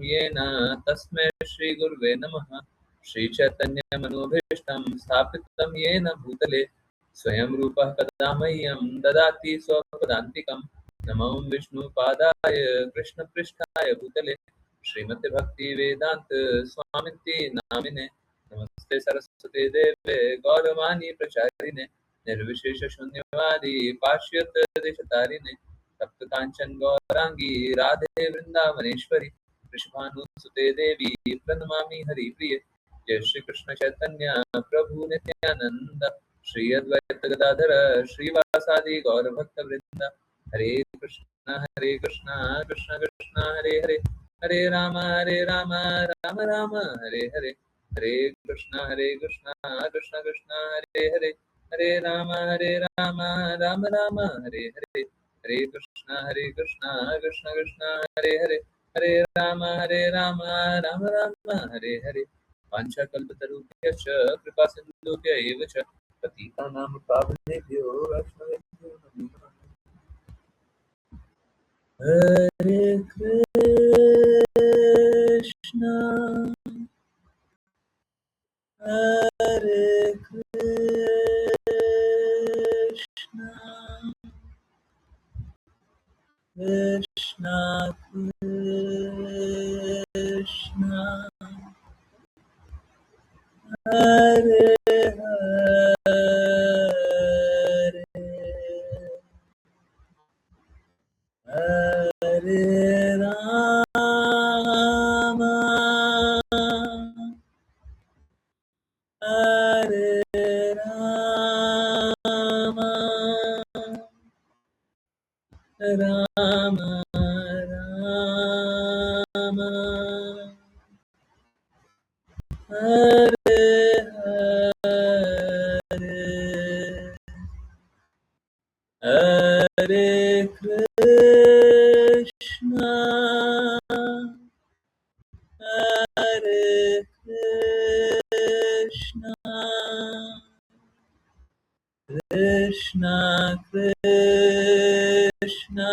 येन तस्मै श्रीगुरुवे नमः। श्रीचैतन्यमनोभीष्टं स्थापितं येन भूतले स्वयं रूपः कदा मह्यं ददाति स्वपदान्तिकं। नमो विष्णुपादाय कृष्णपृष्ठाय भूतले श्रीमते भक्तिवेदांत स्वामिति नामिने। नमस्ते सरस्वती देवे गौरवाणी प्रचारिणे निर्विशेष शून्यवादी पाश्चात्य देशतारिणे तप्त कांचन गौरांगी राधे वृंदावनेश्वरी वृषभानुसुते देवी प्रणमामि हरिप्रिये। जय श्री कृष्ण चैतन्य प्रभु नित्यानंद श्री अद्वैत गदाधर श्रीवासादि गौर भक्त वृंद। हरे कृष्ण कृष्ण कृष्ण हरे हरे हरे राम राम राम हरे हरे। हरे कृष्ण कृष्ण कृष्ण हरे हरे हरे राम राम राम हरे हरे। हरे कृष्ण कृष्ण कृष्ण हरे हरे हरे राम राम राम हरे हरे। वाञ्छाकल्पतरुभ्यश्च कृपा सिन्धुभ्य एव च पतितानां पावनेभ्यो वैष्णवेभ्यो नमो नमः। हरे कृष्णा हरे कृष्णा कृष्णा कृष्णा हरे हरे हरे राम हरे राम राम राम हरे हरे हरे कृष्णा हरे कृष्णा कृष्णा कृष्णा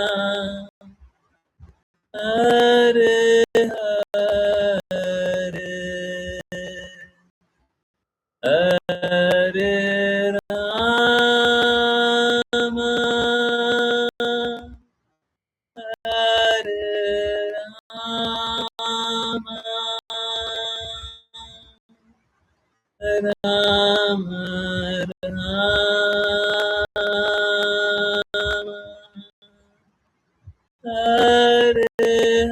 हरे हरे हरे राम हरे राम राम राम हरे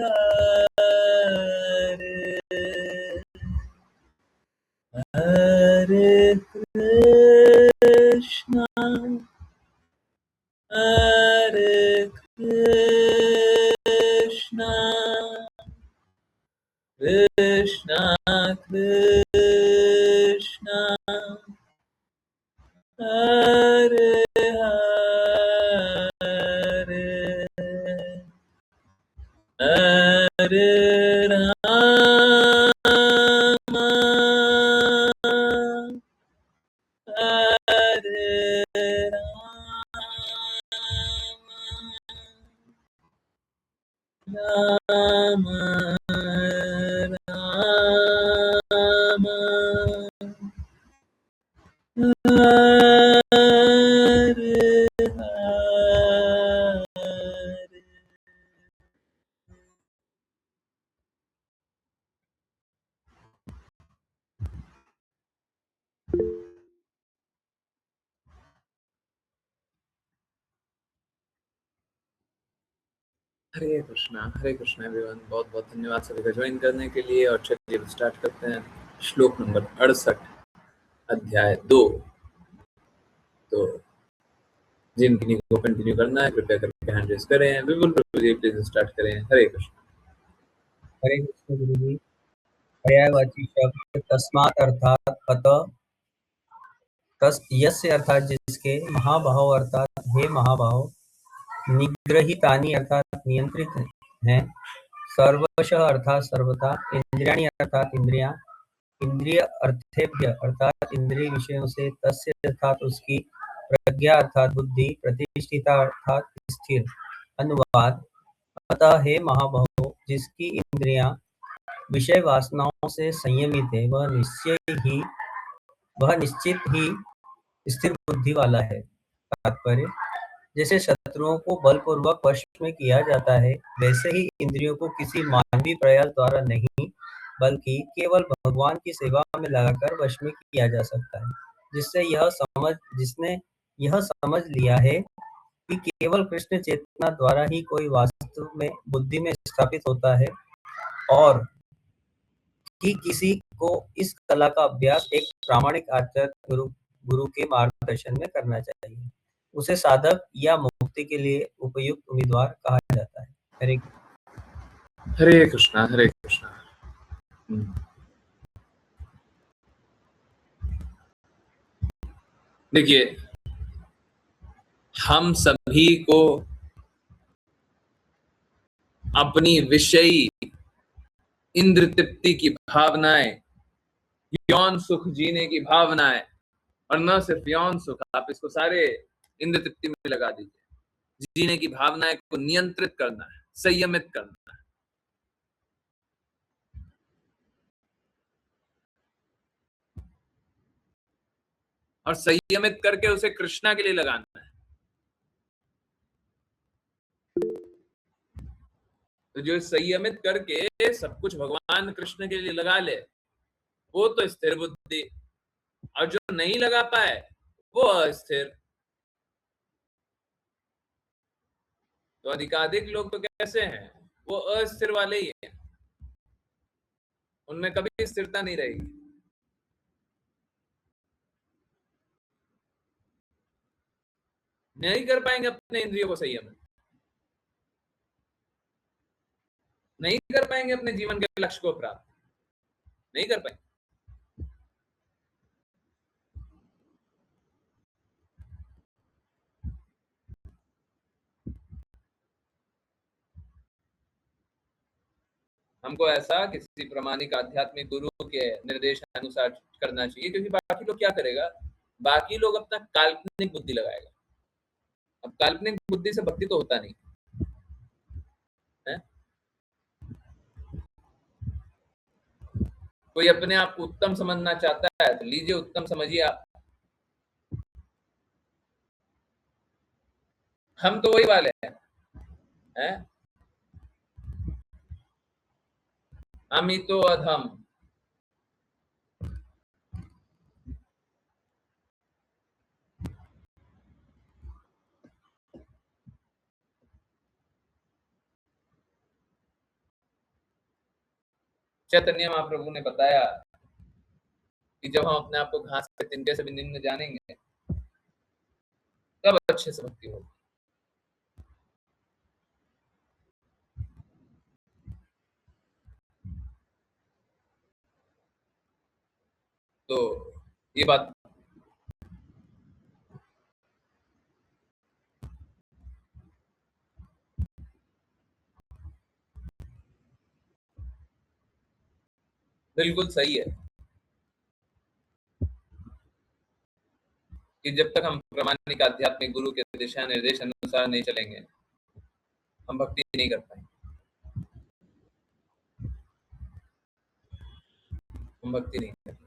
हरे हरे कृष्णा हरे कृष्णा कृष्णा कृष्णा हरे हरे हरे राम हरे राम राम हरे हरे। हरे कृष्णा एवरीवन। बहुत बहुत धन्यवाद सभी का ज्वाइन करने के लिए। और चलिए स्टार्ट करते हैं। श्लोक नंबर 68 अध्याय 2। तो जिन को कंटिन्यू करना है कृपया करके हैंड रेज करें। विपुल प्रभु जी प्लीज स्टार्ट करें। हरे कृष्ण। हरे कृष्ण गुरु जी। पर्यायवाची शब्द तस्मात् अर्थात अतः, तस् यस्य अर्थात जिसके, महाभाव अर्थात हे महाभाव, निग्रहितानि अर्थात नियंत्रित हैं, सर्वशः अर्थात सर्वथा, इंद्रियाणि अर्थात इंद्रियां, इंद्रिय अर्थेभ्य अर्थात इंद्रिय विषयों से, तस्य अर्थात उसकी, प्रज्ञा अर्थात बुद्धि, प्रतिष्ठिता अर्थात स्थिर। अनुवाद। अतः हे महाबाहो, जिसकी इंद्रियां विषय वासनाओं से संयमित है, वह निश्चित ही स्थिर बुद्धि वाला है। तात्पर्य: जैसे शत्रुओं को बलपूर्वक वश में किया जाता है, वैसे ही इंद्रियों को किसी मानवीय प्रयास द्वारा नहीं, बल्कि केवल भगवान की सेवा में लगाकर वश में किया जा सकता है। जिसने यह समझ लिया है कि केवल कृष्ण चेतना द्वारा ही कोई वास्तव में बुद्धि में स्थापित होता है, और कि किसी को इस कला का अभ्यास एक प्रामाणिक आचार्य गुरु के मार्गदर्शन में करना चाहिए, उसे साधक या मुक्ति के लिए उपयुक्त उम्मीदवार कहा जाता है। हरे कृष्णा, हरे कृष्णा। देखिए, हम सभी को अपनी विषयी इंद्र तृप्ति की भावनाएं, यौन सुख जीने की भावनाएं, और न सिर्फ यौन सुख, आप इसको सारे इंद्र तृप्ति में लगा दीजिए, जीने की भावनाएं को नियंत्रित करना है, संयमित करना है, और संयमित करके उसे कृष्णा के लिए लगाना है। तो जो संयमित करके सब कुछ भगवान कृष्ण के लिए लगा ले, वो तो स्थिर बुद्धि, और जो नहीं लगा पाए वो अस्थिर। तो अधिकाधिक लोग तो कैसे हैं, वो अस्थिर वाले ही हैं, उनमें कभी स्थिरता नहीं रहेगी। नहीं कर पाएंगे अपने इंद्रियों को संयम, नहीं कर पाएंगे अपने जीवन के लक्ष्य को प्राप्त, नहीं कर पाएंगे। हमको ऐसा किसी प्रामाणिक आध्यात्मिक गुरु के निर्देश अनुसार करना चाहिए, क्योंकि बाकी लोग क्या करेगा, बाकी लोग अपना काल्पनिक बुद्धि लगाएगा। अब काल्पनिक बुद्धि से भक्ति तो होता नहीं है। कोई अपने आप को उत्तम समझना चाहता है तो लीजिए, उत्तम समझिए आप। हम तो वही वाले हैं, हम ही तो अधम। चैतन्य महाप्रभु ने बताया कि जब हम अपने आप को घास के तिनके से भी निम्न जानेंगे, तब अच्छे से भक्ति होगी। तो ये बात बिल्कुल सही है कि जब तक हम प्रामाणिक आध्यात्मिक गुरु के दिशा निर्देश अनुसार नहीं चलेंगे, हम भक्ति नहीं कर पाएंगे, हम भक्ति नहीं कर पाएंगे।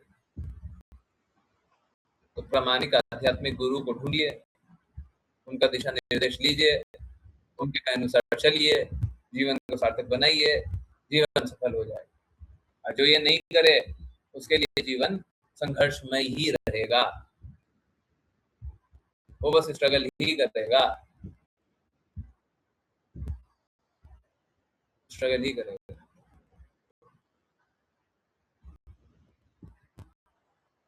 तो प्रामाणिक आध्यात्मिक गुरु को ढूंढिए, उनका दिशा निर्देश लीजिए, उनके कहे अनुसार चलिए, जीवन को सार्थक बनाइए, जीवन सफल हो जाएगा। और जो ये नहीं करे, उसके लिए जीवन संघर्षमय ही रहेगा, वो बस स्ट्रगल ही करेगा, स्ट्रगल ही करेगा।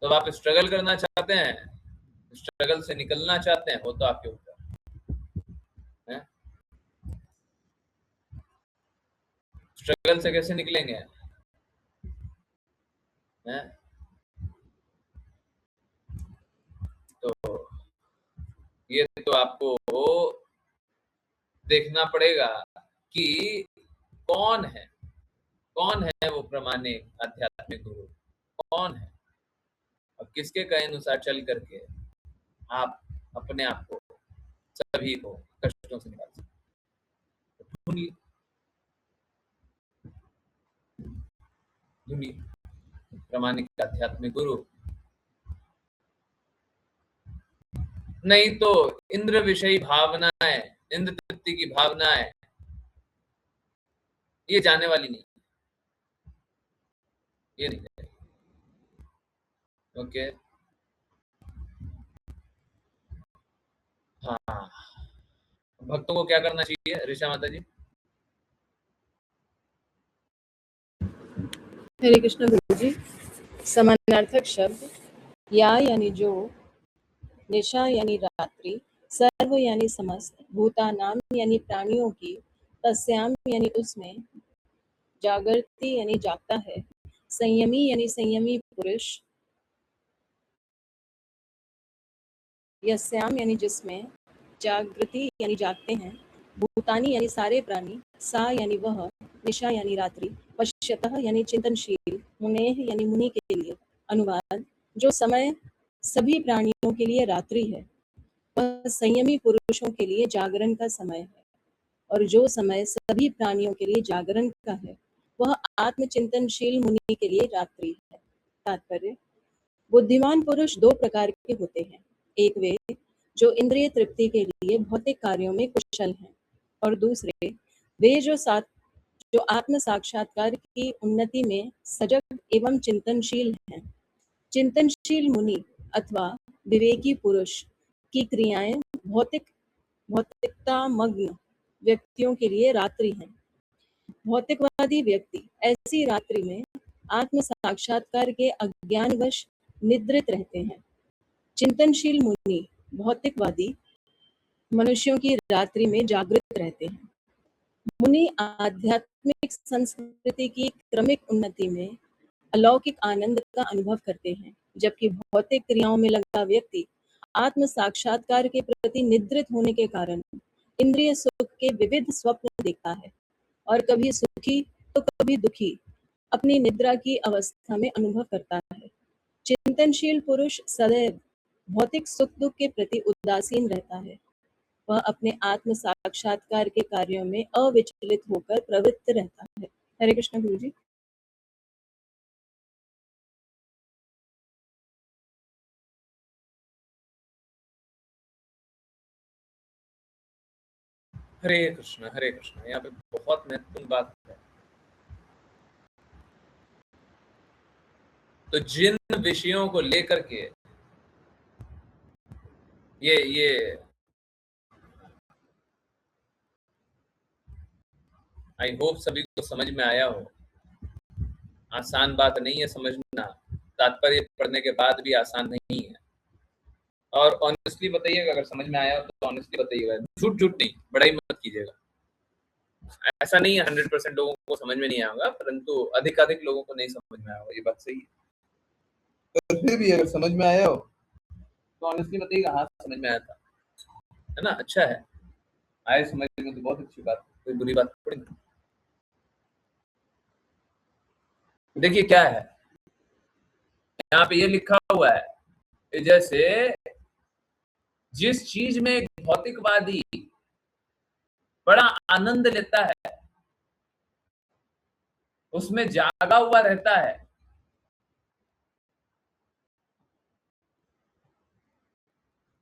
तो आप स्ट्रगल करना चाहते हैं, स्ट्रगल से निकलना चाहते हैं, वो तो आपके ऊपर है। स्ट्रगल से कैसे निकलेंगे हैं? तो ये तो आपको देखना पड़ेगा कि कौन है वो प्रामाणिक आध्यात्मिक गुरु, कौन है, और किसके कहे अनुसार चल करके आप अपने आप को, सभी को कष्टों से निकाल सकते। धुनी, प्रामाणिक आध्यात्मिक गुरु, नहीं तो इंद्र विषयी भावनाएं, इंद्र तृप्ति की भावनाएं, ये जाने वाली नहीं, ये नहीं। ओके, हाँ, भक्तों को क्या करना चाहिए ऋषा माता जी? हरे कृष्ण गुरु जी। समानार्थक शब्द या यानी जो, निशा यानी रात्रि, सर्व यानी समस्त, भूतानाम यानी प्राणियों की, तस्याम यानी उसमें, जागृति यानी जागता है, संयमी यानी संयमी पुरुष, यस्याम यानी जिसमें, जागृति यानी जागते हैं, भूतानी यानी सारे प्राणी, सा यानी वह, निशा यानी रात्रि, पश्यतः यानी चिंतनशील, मुनेह यानी मुनि के लिए। अनुवाद: जो समय सभी प्राणियों के लिए रात्रि है वह संयमी पुरुषों के लिए जागरण का समय है, और जो समय सभी प्राणियों के लिए जागरण का है वह आत्मचिंतनशील मुनि के लिए रात्रि है। तात्पर्य: बुद्धिमान पुरुष दो प्रकार के होते हैं, एक वे जो इंद्रिय तृप्ति के लिए भौतिक कार्यों में कुशल हैं, और दूसरे वे जो आत्म साक्षात्कार की उन्नति में सजग एवं चिंतनशील हैं। चिंतनशील मुनि अथवा विवेकी पुरुष की क्रियाएं भौतिकता मग्न व्यक्तियों के लिए रात्रि हैं। भौतिकवादी व्यक्ति ऐसी रात्रि में आत्म साक्षात्कार के अज्ञानवश निद्रित रहते हैं। चिंतनशील मुनि भौतिकवादी मनुष्यों की रात्रि में जागृत रहते हैं। मुनि आध्यात्मिक संस्कृति की क्रमिक उन्नति में अलौकिक आनंद का अनुभव करते हैं, जबकि भौतिक क्रियाओं में लगा व्यक्ति आत्म साक्षात्कार के प्रति निद्रित होने के कारण इंद्रिय सुख के विविध स्वप्न देखता है और कभी सुखी तो कभी दुखी अपनी निद्रा की अवस्था में अनुभव करता है। चिंतनशील पुरुष सदैव भौतिक सुख दुख के प्रति उदासीन रहता है। वह अपने आत्म साक्षात्कार के कार्यों में अविचलित होकर प्रवृत्त रहता है। हरे कृष्ण गुरु जी। हरे कृष्ण, हरे कृष्ण। यहाँ पे बहुत महत्वपूर्ण बात है। तो जिन विषयों को लेकर के ये आई होप सभी को समझ में आया हो। आसान बात नहीं है समझना, तात्पर्य पढ़ने के बाद भी आसान नहीं है। और ऑनेस्टली बताइएगा, अगर समझ में आया हो तो ऑनेस्टली बताइएगा, झूठ झूठ नहीं, बड़ाई मत कीजिएगा। ऐसा नहीं है 100% लोगों को समझ में नहीं आएगा, परंतु अधिकाधिक लोगों को नहीं समझ में आएगा, ये बात सही है। पर फिर भी अगर समझ में आया हो तो ऑनेस्टली बताइएगा, हाँ समझ में आया था, है ना? अच्छा है, आए समझ में तो बहुत अच्छी बात, कोई बुरी बात थोड़ी नहीं। देखिए क्या है यहाँ पे, ये लिखा हुआ है कि जैसे जिस चीज में एक भौतिकवादी बड़ा आनंद लेता है, उसमें जागा हुआ रहता है,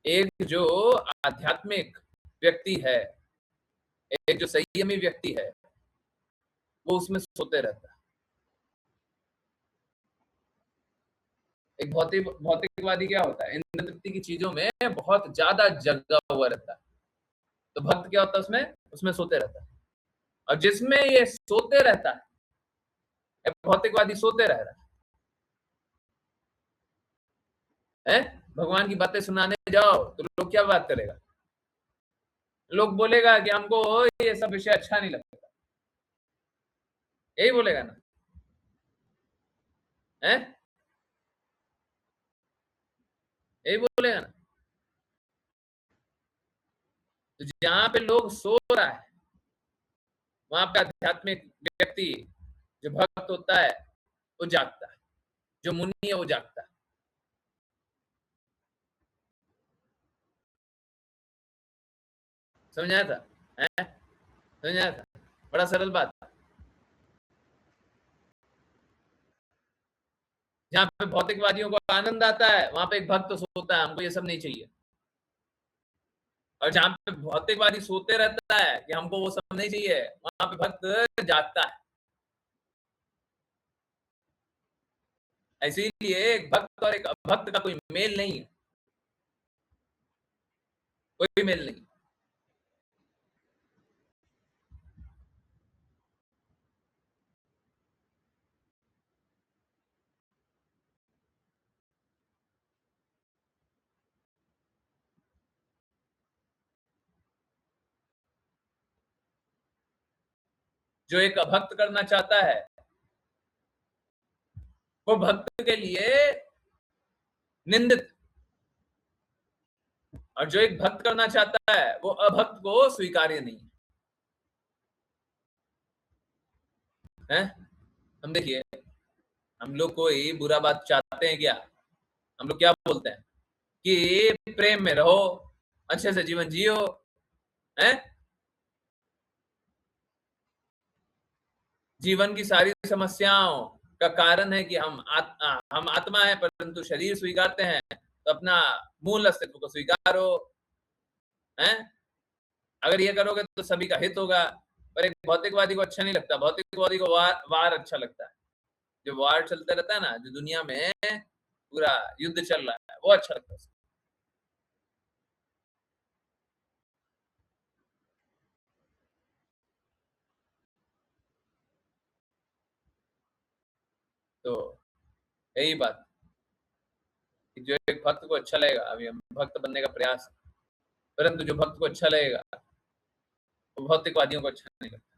एक जो आध्यात्मिक व्यक्ति है, एक जो संयमी व्यक्ति है, वो उसमें सोते रहता है। एक भौतिकवादी क्या होता है, इंद्र तृप्ति की चीजों में बहुत ज्यादा जगा हुआ रहता है। तो भक्त क्या होता है, उसमें सोते रहता है। और जिसमें ये सोते रहता है, भौतिकवादी सोते रह रहा है, भगवान की बातें सुनाने जाओ तो लोग क्या बात करेगा, लोग बोलेगा कि हमको ये सब विषय अच्छा नहीं लगता, यही बोलेगा ना, है यही बोलेगा ना। तो जहां पे लोग सो रहा है वहां पे आध्यात्मिक व्यक्ति जो भक्त होता है वो जागता है, जो मुनि है वो जागता है। समझ आया था? समझ आया था? बड़ा सरल बात। जहाँ पे भौतिकवादियों को आनंद आता है वहां पे एक भक्त सोता है, हमको ये सब नहीं चाहिए। और जहाँ पे भौतिकवादी सोते रहता है कि हमको वो सब नहीं चाहिए, वहां पे भक्त जागता है। इसीलिए एक भक्त और एक अभक्त का कोई मेल नहीं है, कोई मेल नहीं। जो एक अभक्त करना चाहता है वो भक्त के लिए निंदित, और जो एक भक्त करना चाहता है वो अभक्त को स्वीकार्य नहीं है। हम देखिए, हम लोग कोई बुरा बात चाहते हैं क्या? हम लोग क्या बोलते हैं कि प्रेम में रहो, अच्छे से जीवन जियो, हैं? जीवन की सारी समस्याओं का कारण है कि हम आत्मा है परंतु शरीर स्वीकारते हैं, तो अपना मूल अस्तित्व को स्वीकारो, हैं? अगर ये करोगे तो सभी का हित होगा। पर एक भौतिकवादी को अच्छा नहीं लगता, भौतिकवादी को वार अच्छा लगता है। जो वार चलते रहता है ना, जो दुनिया में पूरा युद्ध चल रहा है, वो अच्छा लगता है। तो यही बात कि जो एक भक्त को अच्छा लगेगा, अभी हम भक्त बनने का प्रयास, परंतु जो भक्त को अच्छा लगेगा वो भौतिकवादियों को अच्छा नहीं लगता,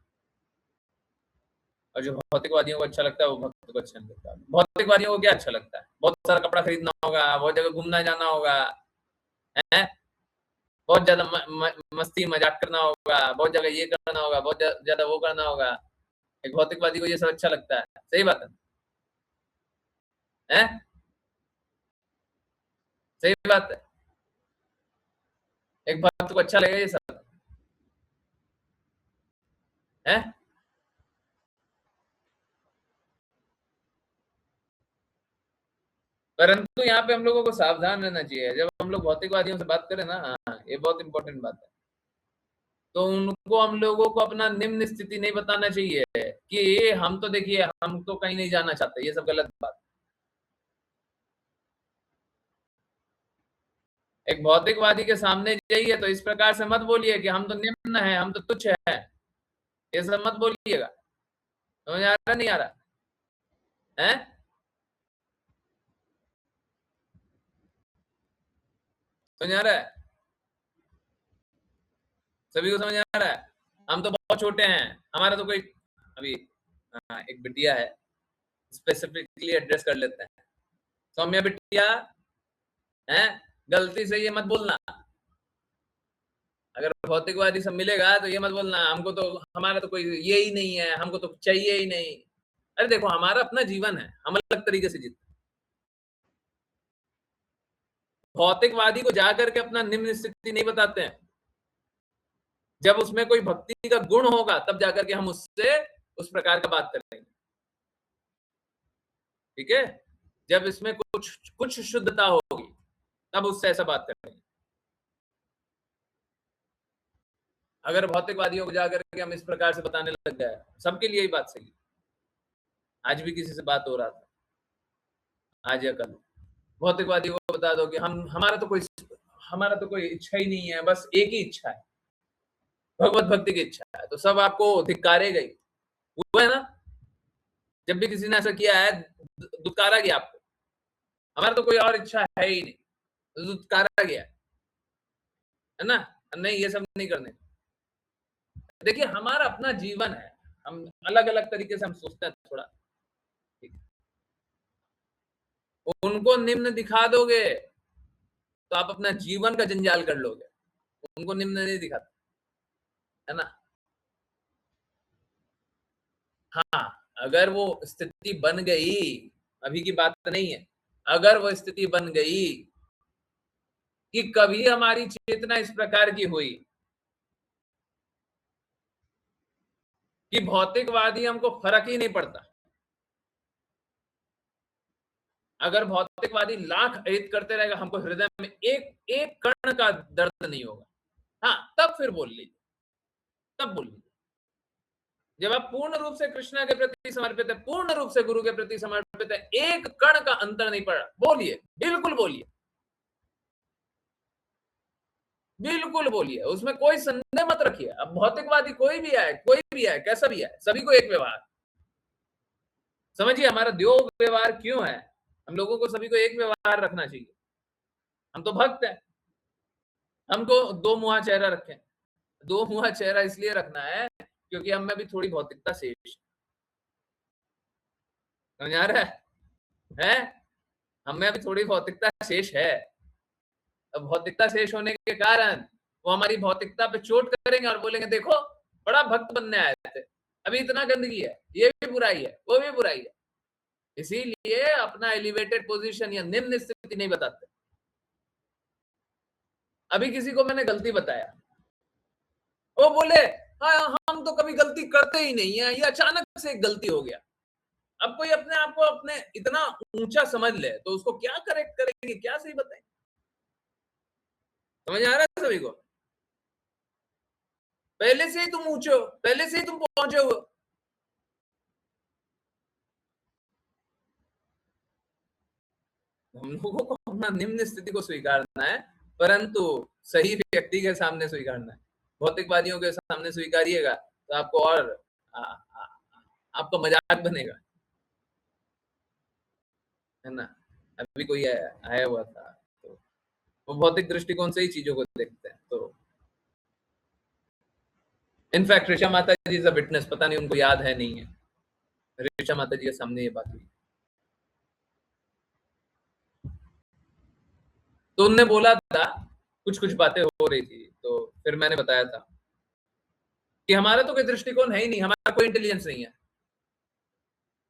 और जो भौतिकवादियों को अच्छा लगता है वो भक्त को अच्छा नहीं लगता। भौतिकवादियों को क्या अच्छा लगता है? बहुत सारा कपड़ा खरीदना होगा, बहुत जगह घूमना जाना होगा, है, बहुत ज्यादा मस्ती मजाक करना होगा, बहुत जगह ये करना होगा, बहुत ज्यादा वो करना होगा। एक भौतिकवादी को ये सब अच्छा लगता है, सही बात है? सही बात है। एक भक्त को अच्छा लगेगा ये सब, है? परंतु यहाँ पे हम लोगों को सावधान रहना चाहिए। जब हम लोग भौतिकवादियों से बात करें ना, ये बहुत इंपॉर्टेंट बात है, तो उनको हम लोगों को अपना निम्न स्थिति नहीं बताना चाहिए कि हम तो देखिए हम तो कहीं नहीं जाना चाहते, ये सब गलत बात। एक भौतिकवादी के सामने जाइए तो इस प्रकार से मत बोलिए कि हम तो निम्न है, हम तो तुच्छ है, ये सब मत बोलिएगा। समझ आ रहा नहीं आ रहा है? समझ आ रहा है? सभी को समझ आ रहा है? हम तो बहुत छोटे हैं, हमारा तो कोई, अभी एक बिटिया है, स्पेसिफिकली एड्रेस कर लेते हैं। सौम्या बिटिया, है, गलती से ये मत बोलना, अगर भौतिकवादी सब मिलेगा तो ये मत बोलना हमको तो, हमारा तो कोई ये ही नहीं है, हमको तो चाहिए ही नहीं। अरे देखो, हमारा अपना जीवन है, हम अलग तरीके से जीते। भौतिकवादी को जाकर के अपना निम्न स्थिति नहीं बताते हैं। जब उसमें कोई भक्ति का गुण होगा तब जाकर के हम उससे उस प्रकार का बात करेंगे, ठीक है? जब इसमें कुछ कुछ शुद्धता होगी तब उससे ऐसा बात करेंगे। अगर भौतिकवादियों को जाकर के हम इस प्रकार से बताने लग गए, सबके लिए ही बात सही है। आज भी किसी से बात हो रहा था, आज या कल, भौतिकवादी को बता दो कि हमारा तो कोई इच्छा ही नहीं है, बस एक ही इच्छा है, भगवत भक्ति की इच्छा है, तो सब आपको धिक्कारेगा ही। हुआ है ना? जब भी किसी ने ऐसा किया है, दुत्कारा गया आपको, हमारा तो कोई और इच्छा है ही नहीं, तो दुत्कारा गया, है ना? नहीं, ये सब नहीं करने। देखिए, हमारा अपना जीवन है, हम अलग अलग तरीके से हम सोचते हैं थोड़ा, उनको निम्न दिखा दोगे तो आप अपना जीवन का जंजाल कर लोगे, उनको निम्न नहीं दिखाते, है ना? हाँ, अगर वो स्थिति बन गई, अभी की बात नहीं है, अगर वो स्थिति बन गई कि कभी हमारी चेतना इस प्रकार की हुई कि भौतिकवादी हमको फर्क ही नहीं पड़ता, अगर भौतिकवादी लाख हित करते रहेगा, हमको हृदय में एक एक कण का दर्द नहीं होगा, हाँ तब फिर बोल लीजिए, तब बोल लीजिए। जब आप पूर्ण रूप से कृष्णा के प्रति समर्पित है, पूर्ण रूप से गुरु के प्रति समर्पित है, एक कण का अंतर नहीं पड़ा, बोलिए, बिल्कुल बोलिए, बिल्कुल बोलिए, उसमें कोई संदेह मत रखिए। अब भौतिकवादी कोई भी आए, कोई भी आए, कैसा भी आए, सभी को एक व्यवहार। समझिए हमारा दो व्यवहार क्यों है, हम लोगों को सभी को एक व्यवहार रखना चाहिए। हम तो भक्त हैं, हमको दो मुहा चेहरा रखें। दो मुहा चेहरा इसलिए रखना है क्योंकि हम में भी थोड़ी भौतिकता शेष समझ आ रहा है? हम में भी थोड़ी भौतिकता शेष है। अब भौतिकता शेष होने के कारण वो हमारी भौतिकता पे चोट करेंगे और बोलेंगे देखो बड़ा भक्त बनने आए थे, अभी इतना गंदगी है, ये भी बुराई है, वो भी बुराई है। इसीलिए अपना एलिवेटेड पोजीशन या निम्न स्थिति नहीं बताते। अभी किसी को मैंने गलती बताया, वो बोले हाँ हम तो कभी गलती करते ही नहीं है, ये अचानक से एक गलती हो गया। अब कोई अपने आप को अपने इतना ऊंचा समझ ले तो उसको क्या करेक्ट करेंगे, क्या सही बताएंगे? समझ आ रहा है सभी को? पहले से ही तुम ऊंचे हो, पहले से ही तुम पहुंचे हो। हम लोगों को अपना निम्न स्थिति को स्वीकारना है, परंतु सही व्यक्ति के सामने स्वीकारना है। भौतिकवादियों के सामने स्वीकारिएगा तो आपको और आपका मजाक बनेगा, है ना? अभी कोई आया हुआ था तो वो भौतिक दृष्टिकोण से ही चीजों को देखते हैं। तो इनफैक्ट ऋषा माता जी इज अ विटनेस, पता नहीं उनको याद है नहीं है, ऋषा माता जी के सामने ये बात हुई तो उनने बोला था, कुछ कुछ बातें हो रही थी तो फिर मैंने बताया था कि हमारा तो कोई दृष्टिकोण है ही नहीं, हमारा कोई इंटेलिजेंस नहीं है।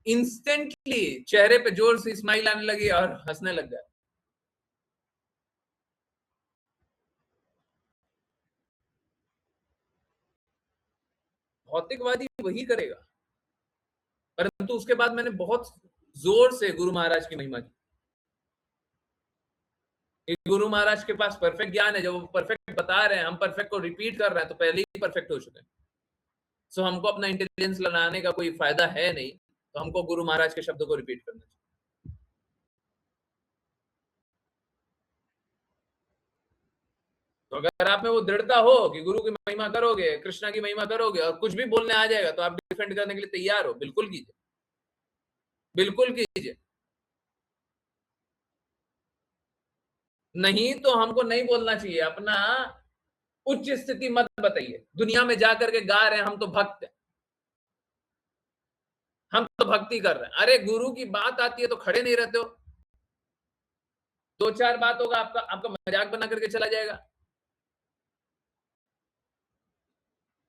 इंस्टेंटली चेहरे पे जोर से स्माइल आने लगी और हंसने लग गया। भौतिकवादी वही करेगा, परंतु उसके बाद मैंने बहुत जोर से गुरु महाराज की महिमा की। गुरु महाराज के पास परफेक्ट ज्ञान है, जब वो परफेक्ट बता रहे हैं, हम परफेक्ट को रिपीट कर रहे हैं तो पहले ही परफेक्ट हो चुके हैं। सो हमको अपना इंटेलिजेंस लगाने का कोई फायदा है नहीं, तो हमको गुरु महाराज के शब्दों को रिपीट करना चाहिए। तो अगर आप में वो दृढ़ता हो कि गुरु की महिमा करोगे, कृष्णा की महिमा करोगे और कुछ भी बोलने आ जाएगा तो आप डिफेंड करने के लिए तैयार हो, बिल्कुल कीजिए, बिल्कुल कीजिए। नहीं तो हमको नहीं बोलना चाहिए, अपना उच्च स्थिति मत बताइए। दुनिया में जाकर के गा रहे हैं हम तो भक्त हैं, हम तो भक्ति कर रहे हैं। अरे गुरु की बात आती है तो खड़े नहीं रहते हो, दो चार बात होगा आपका आपका मजाक बना करके चला जाएगा।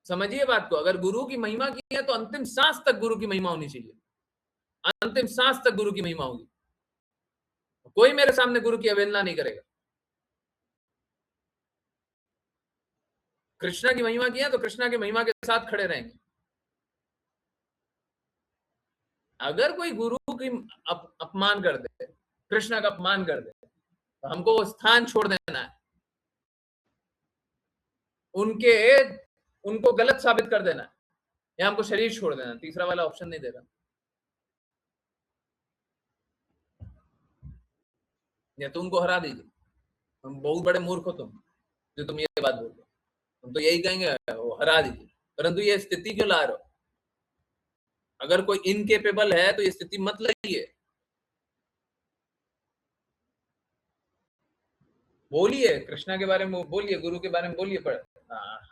समझिए बात को, अगर गुरु की महिमा की है तो अंतिम सांस तक गुरु की महिमा होनी चाहिए, अंतिम सांस तक गुरु की महिमा होगी। कोई मेरे सामने गुरु की अवहेलना नहीं करेगा। कृष्णा की महिमा की है तो कृष्णा की महिमा के साथ खड़े रहेंगे। अगर कोई गुरु की अपमान कर दे, कृष्णा का अपमान कर दे, तो हमको वो स्थान छोड़ देना है, उनके उनको गलत साबित कर देना है, या हमको शरीर छोड़ देना। तीसरा वाला ऑप्शन नहीं दे रहा। या तो उनको हरा दीजिए, तुम बहुत बड़े मूर्ख हो तुम जो तुम ये बात बोल रहे हो, तुम तो यही कहेंगे वो हरा दीजिए, परंतु ये स्थिति क्यों ला रहे हो? अगर कोई इनकेपेबल है तो ये स्थिति मत लाइए। बोलिए कृष्णा के बारे में, बोलिए गुरु के बारे में बोलिए। पर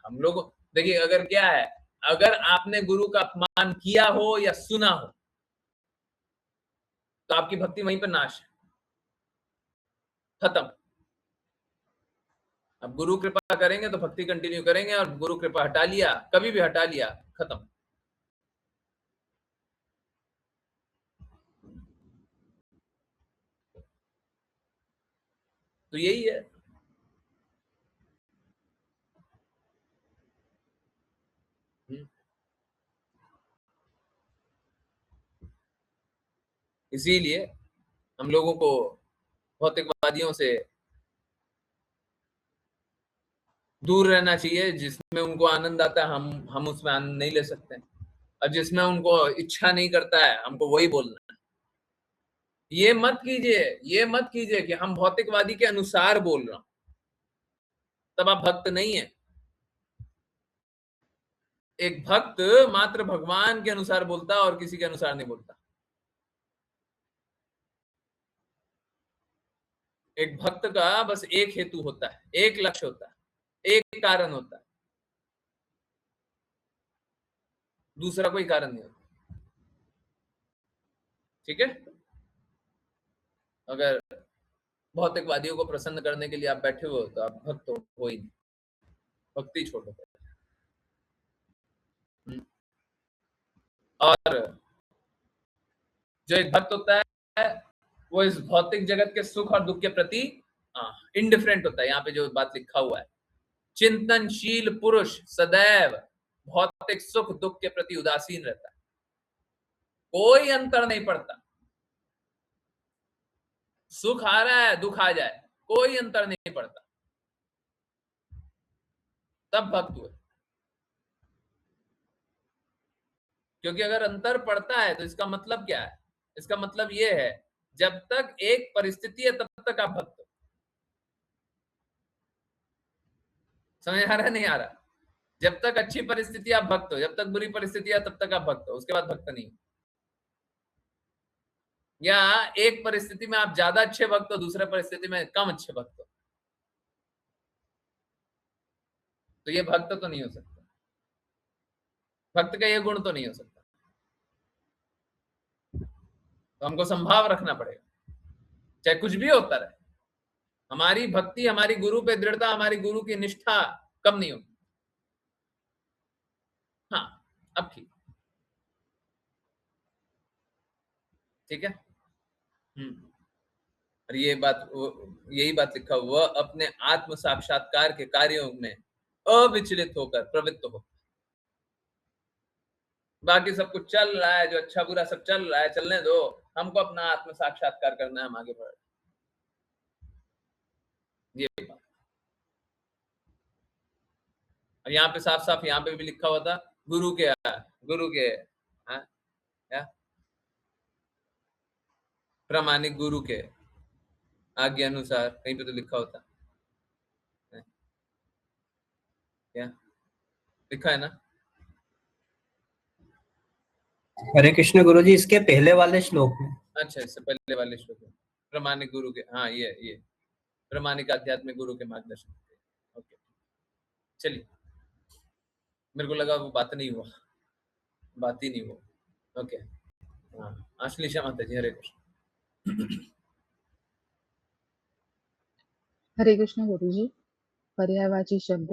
हम लोग देखिए, अगर क्या है, अगर आपने गुरु का अपमान किया हो या सुना हो तो आपकी भक्ति वहीं पर नाश है, खत्म। अब गुरु कृपा करेंगे तो भक्ति कंटिन्यू करेंगे, और गुरु कृपा हटा लिया, कभी भी हटा लिया, खत्म। तो यही है। इसीलिए हम लोगों को भौतिकवादियों से दूर रहना चाहिए। जिसमें उनको आनंद आता है हम उसमें आनंद नहीं ले सकते, और जिसमें उनको इच्छा नहीं करता है हमको वही बोलना है। ये मत कीजिए कि हम भौतिकवादी के अनुसार बोल रहा हूं, तब आप भक्त नहीं है। एक भक्त मात्र भगवान के अनुसार बोलता है और किसी के अनुसार नहीं बोलता। एक भक्त का बस एक हेतु होता है, एक लक्ष्य होता है, एक कारण होता है, दूसरा कोई कारण नहीं होता। ठीक है। अगर भौतिकवादियों को प्रसन्न करने के लिए आप बैठे हुए हो तो आप भक्त हो ही नहीं, भक्ति छोड़ो। और जो एक भक्त होता है वो इस भौतिक जगत के सुख और दुख के प्रति इंडिफरेंट होता है। यहाँ पे जो बात लिखा हुआ है, चिंतनशील पुरुष सदैव भौतिक सुख दुख के प्रति उदासीन रहता है, कोई अंतर नहीं पड़ता। सुख आ रहा है दुख आ जाए कोई अंतर नहीं पड़ता, तब भक्त हुए। क्योंकि अगर अंतर पड़ता है तो इसका मतलब क्या है? इसका मतलब ये है जब तक एक परिस्थिति है तब तक आप भक्त हो। समझ आ रहा है नहीं आ रहा? जब तक अच्छी परिस्थिति आप भक्त हो, जब तक बुरी परिस्थिति है तब तक आप भक्त हो, उसके बाद भक्त नहीं। या एक परिस्थिति में आप ज्यादा अच्छे भक्त हो, दूसरे परिस्थिति में कम अच्छे भक्त हो, तो ये भक्त तो नहीं हो सकता। भक्त का ये गुण तो नहीं हो सकता। तो हमको संभाव रखना पड़ेगा, चाहे कुछ भी होता रहे। हमारी भक्ति, हमारी गुरु पे दृढ़ता, हमारी गुरु की निष्ठा कम नहीं होगी। हाँ, अब ठीक है। और यही बात लिखा, वह अपने आत्म साक्षात्कार के कार्यों में अविचलित होकर प्रवृत्त हो। बाकी सब कुछ चल रहा है, जो अच्छा बुरा सब चल रहा है, चलने दो, हमको अपना आत्म साक्षात्कार करना है, हम आगे बढ़ रहे। ये बात। और यहाँ पे साफ साफ यहाँ पे भी लिखा हुआ था, गुरु के हाँ, क्या प्रामाणिक गुरु के आज्ञा अनुसार, कहीं पे तो लिखा होता है क्या? लिखा है ना? हरे कृष्ण गुरु जी, इसके पहले वाले श्लोक में। अच्छा, इससे पहले वाले श्लोक में प्रामाणिक गुरु के, हाँ ये प्रामाणिक आध्यात्मिक गुरु के मार्गदर्शन। ओके, चलिए। मेरे को लगा वो बात नहीं हुआ, बात ही नहीं हुआ। ओके, हाँ, आश्लेषा माता जी, हरे कृष्ण। हरे कृष्ण गुरु जी। पर्यायवाची शब्द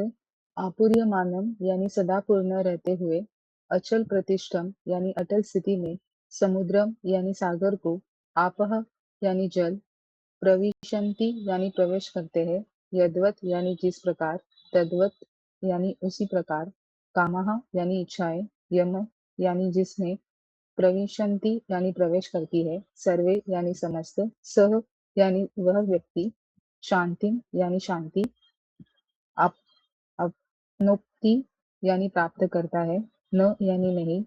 आपूर्यमानम यानी सदा पूर्ण रहते हुए, अचल प्रतिष्ठम यानी अटल स्थिति में, समुद्रम यानी सागर को, आपह यानी जल, प्रविशन्ति यानी प्रवेश करते हैं, यद्वत यानी जिस प्रकार, तद्वत यानी उसी प्रकार, कामः यानी इच्छाएं, यम यानी जिसमें, प्रविशन्ति यानी प्रवेश करती है, सर्वे यानी समस्त, सह यानी वह व्यक्ति, शांतिम यानी शांति, आप अपनोक्ति यानी प्राप्त करता है, न यानी नहीं,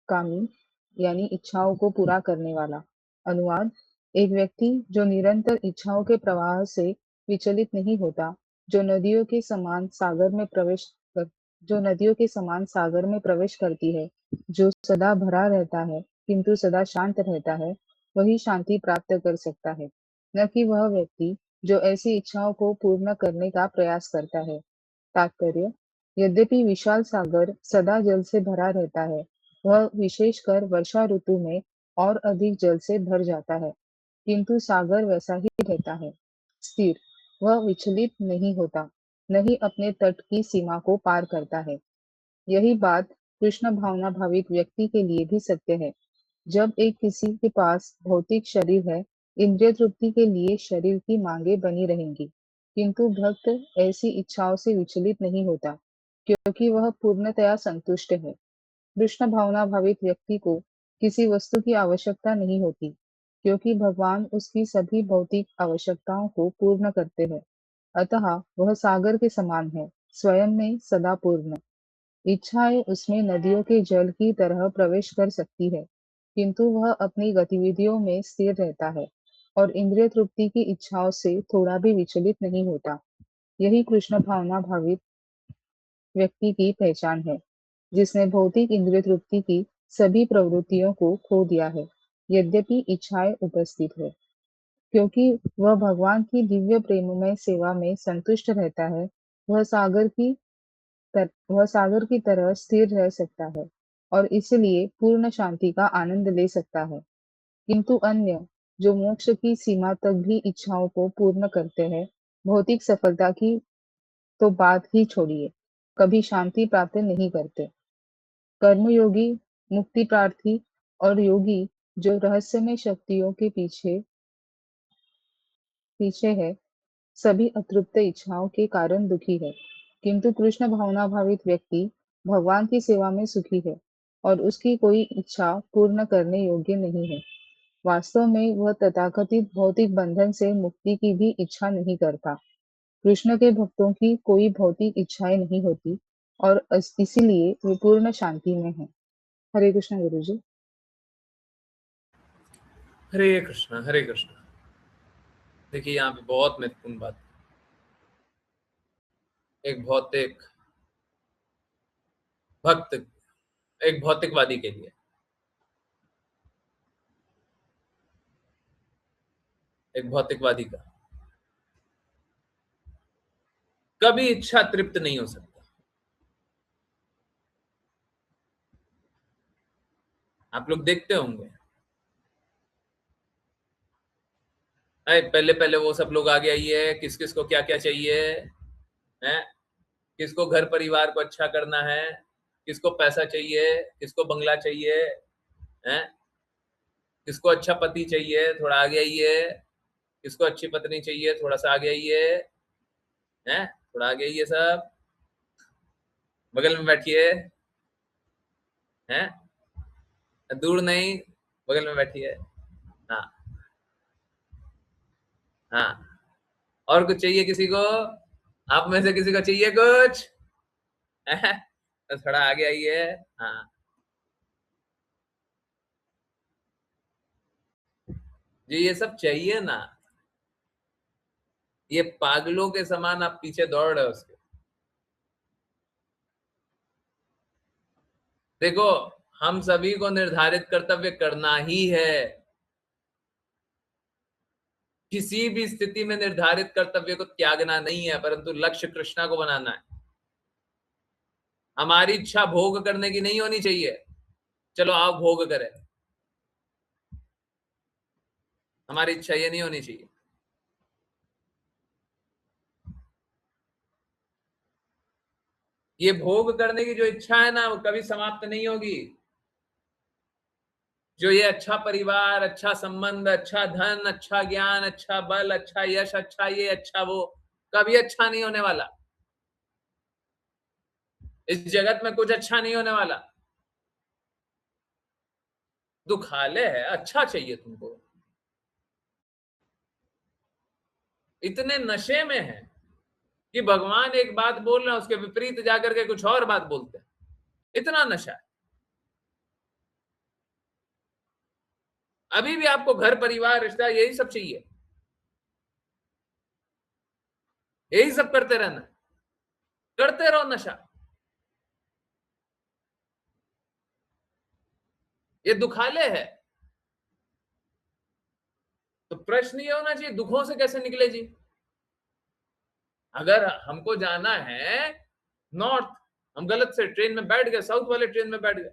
कामी यानी इच्छाओं को पूरा करने वाला। अनुवाद: एक व्यक्ति जो निरंतर इच्छाओं के प्रवाह से विचलित नहीं होता, जो नदियों के समान सागर में प्रवेश करती है, जो सदा भरा रहता है किंतु सदा शांत रहता है, वही शांति प्राप्त कर सकता है, न कि वह व्यक्ति जो ऐसी इच्छाओं को पूर्ण करने का प्रयास करता है। तात्पर्य: यद्यपि विशाल सागर सदा जल से भरा रहता है, वह विशेषकर वर्षा ऋतु में और अधिक जल से भर जाता है, किंतु सागर वैसा ही रहता है, स्थिर। वह विचलित नहीं होता, न ही अपने तट की सीमा को पार करता है। यही बात कृष्ण भावना भावित व्यक्ति के लिए भी सत्य है। जब एक किसी के पास भौतिक शरीर है, इंद्रिय तृप्ति के लिए शरीर की मांगे बनी रहेंगी, किंतु भक्त ऐसी इच्छाओं से विचलित नहीं होता, क्योंकि वह पूर्णतया संतुष्ट है। कृष्ण भावना भावित व्यक्ति को किसी वस्तु की आवश्यकता नहीं होती, क्योंकि भगवान उसकी सभी भौतिक आवश्यकताओं को पूर्ण करते हैं। अतः वह सागर के समान है, स्वयं में सदा पूर्ण। इच्छाएं उसमें नदियों के जल की तरह प्रवेश कर सकती है, किंतु वह अपनी गतिविधियों में स्थिर रहता है और इंद्रिय तृप्ति की इच्छाओं से थोड़ा भी विचलित नहीं होता। यही कृष्ण भावना भावित व्यक्ति की पहचान है, जिसने भौतिक इंद्रिय तृप्ति की सभी प्रवृत्तियों को खो दिया है, यद्यपि इच्छाएं उपस्थित है। क्योंकि वह भगवान की दिव्य प्रेममय सेवा में संतुष्ट रहता है, वह सागर की तरह स्थिर रह सकता है और इसलिए पूर्ण शांति का आनंद ले सकता है। किंतु अन्य, जो मोक्ष की सीमा तक भी इच्छाओं को पूर्ण करते हैं, भौतिक सफलता की तो बात ही छोड़िए, कभी शांति प्राप्त नहीं करते। कर्मयोगी, मुक्ति प्रार्थी और योगी जो रहस्यमय शक्तियों के पीछे पीछे है, सभी अतृप्त इच्छाओं के कारण दुखी है। किंतु कृष्ण भावना भावित व्यक्ति भगवान की सेवा में सुखी है और उसकी कोई इच्छा पूर्ण करने योग्य नहीं है। वास्तव में वह तथाकथित भौतिक बंधन से मुक्ति की भी इच्छा नहीं करता। कृष्ण के भक्तों की कोई भौतिक इच्छाएं नहीं होती और इसीलिए वे पूर्ण शांति में है। हरे कृष्ण गुरु जी। हरे कृष्णा, हरे कृष्णा। देखिए यहाँ पे बहुत महत्वपूर्ण बात, एक भौतिक भक्त, एक भौतिकवादी के लिए, एक भौतिकवादी का कभी इच्छा तृप्त नहीं हो सकता। आप लोग देखते होंगे, अरे पहले पहले वो सब लोग आगे आइए, किस किस को क्या क्या चाहिए है, किसको घर परिवार को अच्छा करना है, किसको पैसा चाहिए, किसको बंगला चाहिए है, किसको अच्छा पति चाहिए, थोड़ा आगे आइए, किसको अच्छी पत्नी चाहिए, थोड़ा सा आगे आइए, है थोड़ा आगे आइए, सब बगल में बैठिए, हैं दूर नहीं, बगल में बैठिए। हाँ हाँ, और कुछ चाहिए किसी को? आप में से किसी को चाहिए कुछ? तो थोड़ा आगे आइए। हाँ जी, ये सब चाहिए ना, ये पागलों के समान आप पीछे दौड़ रहे हो उसके। देखो, हम सभी को निर्धारित कर्तव्य करना ही है। किसी भी स्थिति में निर्धारित कर्तव्य को त्यागना नहीं है, परंतु लक्ष्य कृष्णा को बनाना है। हमारी इच्छा भोग करने की नहीं होनी चाहिए, चलो आप भोग करें, हमारी इच्छा ये नहीं होनी चाहिए। ये भोग करने की जो इच्छा है ना, वो कभी समाप्त नहीं होगी। जो ये अच्छा परिवार, अच्छा संबंध, अच्छा धन, अच्छा ज्ञान, अच्छा बल, अच्छा यश, अच्छा ये, अच्छा वो, कभी अच्छा नहीं होने वाला। इस जगत में कुछ अच्छा नहीं होने वाला। दुखालय है, अच्छा चाहिए तुमको, इतने नशे में है कि भगवान एक बात बोल रहे हैं, उसके विपरीत जाकर के कुछ और बात बोलते हैं, इतना नशा है। अभी भी आपको घर परिवार रिश्ता यही सब चाहिए, यही सब करते रहना, करते रहो नशा। ये दुखालय है। तो प्रश्न ये होना चाहिए, दुखों से कैसे निकले जी? अगर हमको जाना है नॉर्थ, हम गलत से ट्रेन में बैठ गए, साउथ वाले ट्रेन में बैठ गए,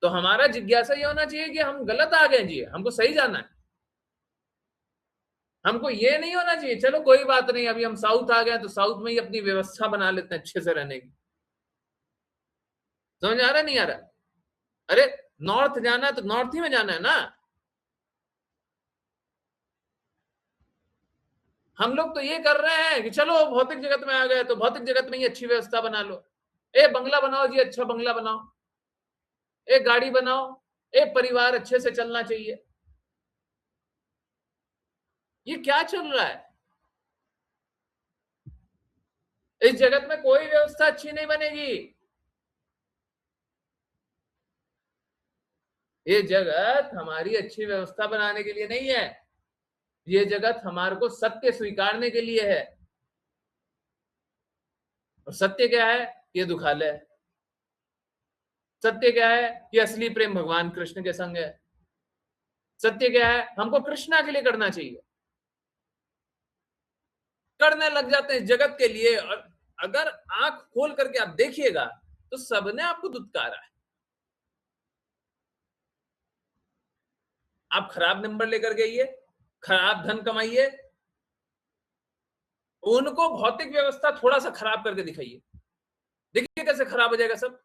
तो हमारा जिज्ञासा ये होना चाहिए कि हम गलत आ गए जी, हमको सही जाना है। हमको ये नहीं होना चाहिए चलो कोई बात नहीं, अभी हम साउथ आ गए तो साउथ में ही अपनी व्यवस्था बना लेते हैं अच्छे से रहने की। समझ आ रहा नहीं आ रहा? अरे नॉर्थ जाना है तो नॉर्थ ही में जाना है ना। हम लोग तो ये कर रहे हैं कि चलो भौतिक जगत में आ गए तो भौतिक जगत में ही अच्छी व्यवस्था बना लो। ए बंगला बनाओ जी, अच्छा बंगला बनाओ, एक गाड़ी बनाओ, एक परिवार अच्छे से चलना चाहिए। ये क्या चल रहा है? इस जगत में कोई व्यवस्था अच्छी नहीं बनेगी। ये जगत हमारी अच्छी व्यवस्था बनाने के लिए नहीं है। ये जगत हमारे को सत्य स्वीकारने के लिए है। और सत्य क्या है? ये दुखालय है। सत्य क्या है? कि असली प्रेम भगवान कृष्ण के संग है। सत्य क्या है? हमको कृष्णा के लिए करना चाहिए। करने लग जाते हैं जगत के लिए। और अगर आंख खोल करके आप देखिएगा तो सबने आपको दुत्कारा है। आप खराब नंबर लेकर गइए, खराब धन कमाइए, उनको भौतिक व्यवस्था थोड़ा सा खराब करके दिखाइए, देखिए कैसे खराब हो जाएगा सब।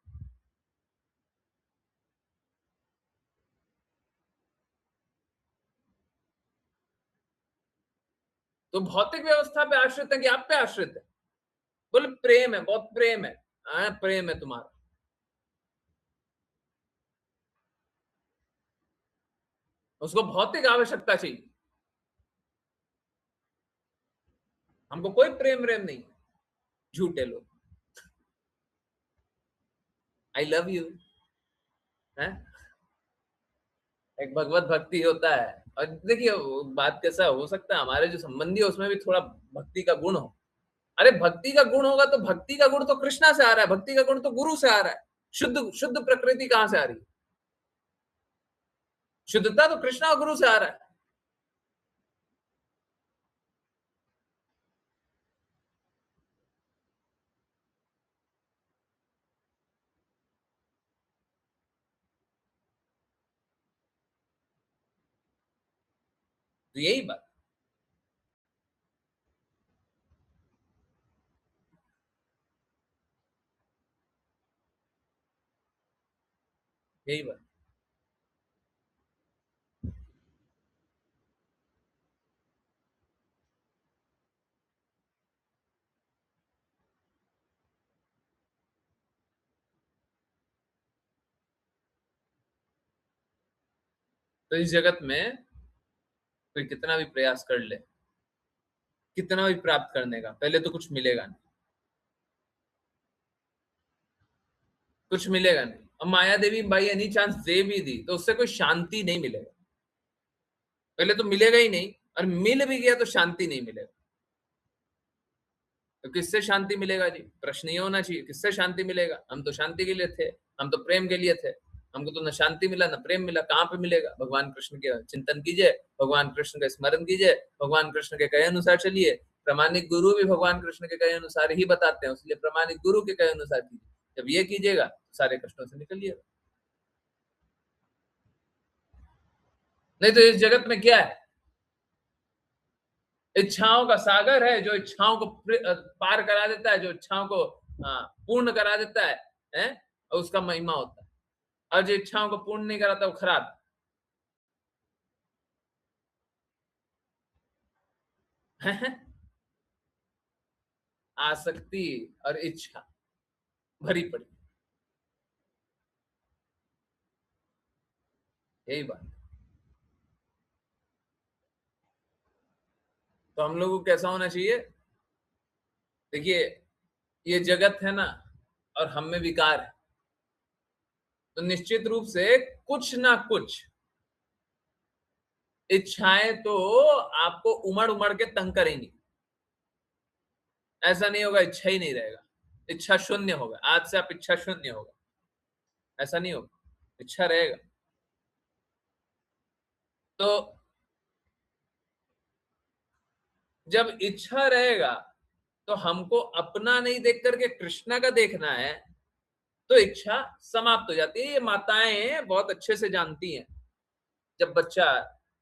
तो भौतिक व्यवस्था पे आश्रित है कि आप पे आश्रित है? बोले प्रेम है, बहुत प्रेम है। प्रेम है तुम्हारा। उसको भौतिक आवश्यकता चाहिए। हमको कोई प्रेम प्रेम नहीं। झूठे लोग। आई लव यू है। एक भगवत भक्ति होता है। और देखिए बात कैसा हो सकता है, हमारे जो संबंधी है उसमें भी थोड़ा भक्ति का गुण हो। अरे भक्ति का गुण होगा तो भक्ति का गुण तो कृष्णा से आ रहा है, भक्ति का गुण तो गुरु से आ रहा है। शुद्ध शुद्ध प्रकृति कहां से आ रही है? शुद्धता तो कृष्णा और गुरु से आ रहा है। तो यही बात, यही बात। तो इस जगत में कोई कितना भी प्रयास कर ले, कितना भी प्राप्त करने का, पहले तो कुछ मिलेगा नहीं। कुछ मिलेगा नहीं। अब माया देवी भाई एनी चांस दे भी दी तो उससे कोई शांति नहीं मिलेगा। पहले तो मिलेगा ही नहीं, और मिल भी गया तो शांति नहीं मिलेगा। तो किससे शांति मिलेगा जी? प्रश्न ये होना चाहिए, किससे शांति मिलेगा? हम तो शांति के लिए थे, हम तो प्रेम के लिए थे। हमको तो न शांति मिला न प्रेम मिला। कहाँ पे मिलेगा? भगवान कृष्ण के चिंतन कीजिए, भगवान कृष्ण का स्मरण कीजिए, भगवान कृष्ण के कहे अनुसार चलिए। प्रामाणिक गुरु भी भगवान कृष्ण के कहे अनुसार ही बताते हैं, इसलिए प्रामाणिक गुरु के कहे अनुसार कीजिए। जब ये कीजिएगा तो सारे कष्टों से निकलिएगा। नहीं तो इस जगत में क्या है? इच्छाओं का सागर है, जो इच्छाओं को पार करा देता है, जो इच्छाओं को पूर्ण करा देता है, और उसका महिमा होता है। और जो इच्छाओं को पूर्ण नहीं कराता वो खराब है। आसक्ति और इच्छा भरी पड़ी, यही बात। तो हम लोगों को कैसा होना चाहिए? देखिए ये जगत है ना, और हम में विकार है, तो निश्चित रूप से कुछ ना कुछ इच्छाएं तो आपको उमड़ उमड़ के तंग करेंगी। ऐसा नहीं होगा इच्छा ही नहीं रहेगा, इच्छा शून्य होगा। आज से आप इच्छा शून्य होगा, ऐसा नहीं होगा, इच्छा रहेगा। तो जब इच्छा रहेगा तो हमको अपना नहीं देख करके कृष्णा का देखना है, तो इच्छा समाप्त हो जाती है। ये माताएं बहुत अच्छे से जानती हैं। जब बच्चा,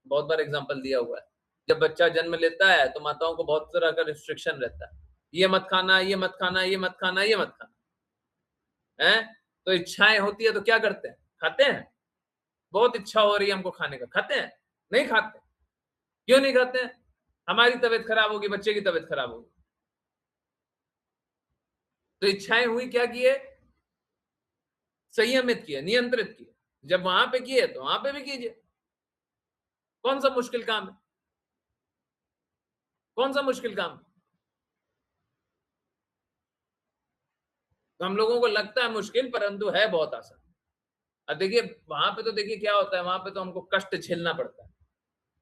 बहुत बार एग्जांपल दिया हुआ है, जब बच्चा जन्म लेता है तो माताओं को बहुत तरह का रिस्ट्रिक्शन रहता है, ये मत खाना, ये मत खाना, ये मत खाना, ये मत खाना है। तो इच्छाएं होती है तो क्या करते हैं? खाते हैं। बहुत इच्छा हो रही है हमको खाने का, खाते हैं? नहीं खाते। क्यों नहीं खाते हैं? हमारी तबीयत खराब होगी, बच्चे की तबीयत खराब होगी। तो इच्छाएं हुई क्या किए? संयमित किए, नियंत्रित किए। जब वहां पे किए तो वहां पे भी कीजिए, कौन सा मुश्किल काम है, कौन सा मुश्किल काम है? तो हम लोगों को लगता है मुश्किल, परंतु है बहुत आसान। अब देखिए वहां पे तो देखिए क्या होता है, वहां पे तो हमको कष्ट झेलना पड़ता है।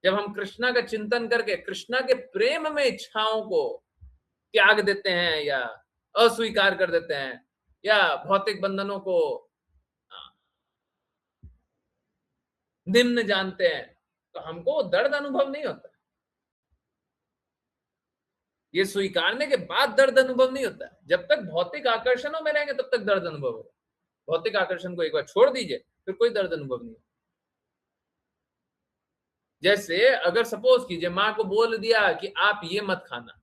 जब हम कृष्णा का चिंतन करके कृष्णा के प्रेम में इच्छाओं को त्याग देते हैं या अस्वीकार कर देते हैं या भौतिक बंधनों को निम्न जानते हैं, तो हमको दर्द अनुभव नहीं होता। ये स्वीकारने के बाद दर्द अनुभव नहीं होता। जब तक भौतिक आकर्षणों में रहेंगे तब तक दर्द अनुभव होगा। भौतिक आकर्षण को एक बार छोड़ दीजिए फिर कोई दर्द अनुभव नहीं। जैसे अगर सपोज कीजिए माँ को बोल दिया कि आप ये मत खाना,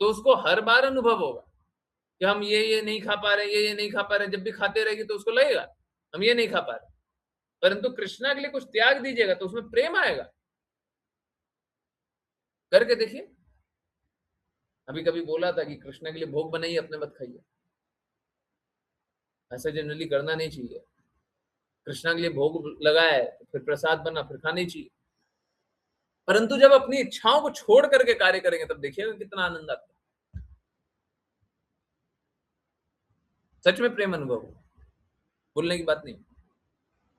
तो उसको हर बार अनुभव होगा कि हम ये नहीं खा पा रहे, ये नहीं खा पा रहे। जब भी खाते रहेगी तो उसको लगेगा हम ये नहीं खा पा रहे। परंतु कृष्णा के लिए कुछ त्याग दीजिएगा तो उसमें प्रेम आएगा। करके देखिए। अभी कभी बोला था कि कृष्णा के लिए भोग बनाइए, अपने मत खाइए। ऐसा जनरली करना नहीं चाहिए। कृष्णा के लिए भोग लगाए फिर प्रसाद बना फिर खाना ही चाहिए। परंतु जब अपनी इच्छाओं को छोड़ करके कार्य करेंगे तब देखिएगा कितना आनंद आता है। सच में प्रेम अनुभव, बोलने की बात नहीं।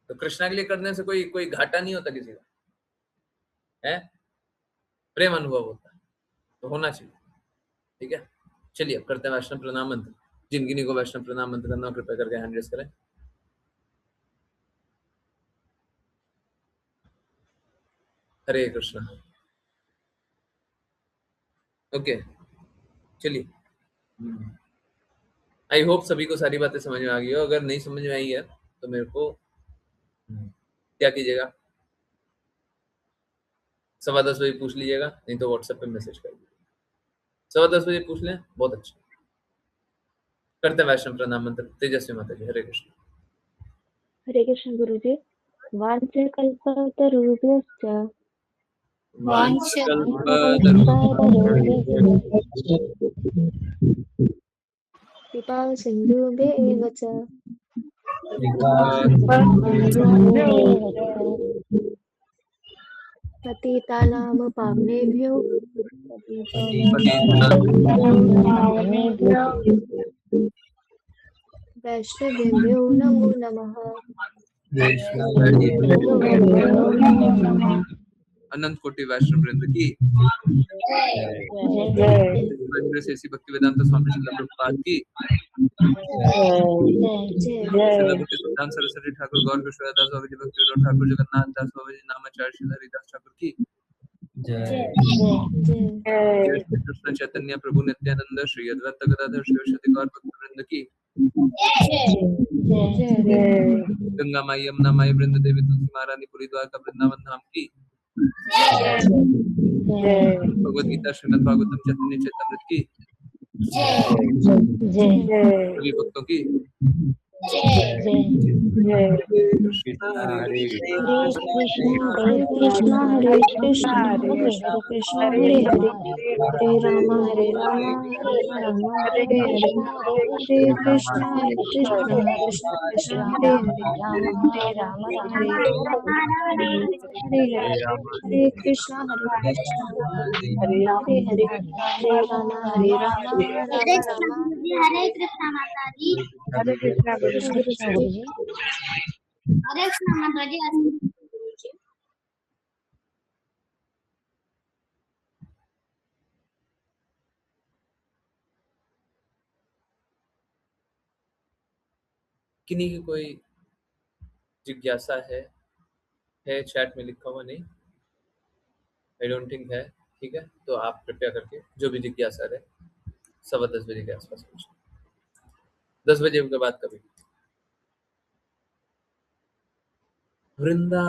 तो कृष्णा के लिए करने से कोई कोई घाटा नहीं होता किसी का, है प्रेम अनुभव होता है, तो होना चाहिए। ठीक है, चलिए अब करते हैं वैष्णव प्रणाम मंत्र। जिन किन्हीं को वैष्णव प्रणाम मंत्र करना कृपया करके हैंड रेस करें। हरे कृष्णा। ओके चलिए। आई होप सभी को सारी बातें समझ में आ गई हो। अगर नहीं समझ में आई है तो मेरे को क्या कीजिएगा, 10:15 बजे पूछ लीजिएगा, नहीं तो व्हाट्सएप पे मैसेज कर दीजिएगा। 10:15 बजे पूछ लें, बहुत अच्छा। करते हैं वैष्णव प्रणाम मंत्र। तेजस्वी माता जी। हरे कृष्ण। हरे कृष्ण गुरुजी। वाञ्छकल्पतरुभ्यश्च कृपासिन्धुभ्येव च पतितानां पावनेभ्यो वैष्णवेभ्यो नमो नमः। अनंत कोटि वैष्णव वृंद की ऐसी भक्ति वेदांत स्वामी श्रील प्रभुपाद की भक्ति सिद्धांत सरस्वती ठाकुर गौर कृष्णदास बाबा जी भक्ति विनोद ठाकुर जगन्नाथ दास बाबा जी नामाचार्य श्री हरिदास ठाकुर की श्री कृष्ण चैतन्य प्रभु नित्यानंद श्री अद्वैत गदाधर शिवशक्ति गौर भक्त वृंद की गंगा माई यमुना माई वृंद देवी तुलसी महारानी पुरी द्वारका वृंदावन धाम की भगवद गीता श्रीमद् भागवतम चैतन्य चैतन्य की सभी भक्तों की हरे कृष्णा हरे कृष्णा कृष्ण हरे हरे हरे राम हरे राम राम हरे हरे हरे कृष्णा कृष्ण कृष्ण हरे हरे हरे राम हरे हरे हरे कृष्णा हरे हरे हरे राम हरे राम राम राम हरे कृष्णा माता जी। हरे कृष्णा गुरु जी। हरे कृष्णा माता जी। किन्हीं की कोई जिज्ञासा है चैट में लिखा हुआ नहीं, आई डोंट थिंक है। ठीक है, तो आप कृपया करके जो भी जिज्ञासा है 10:15 बजे के आसपास पूछें। 10 बजे के बाद कभी। वृंदा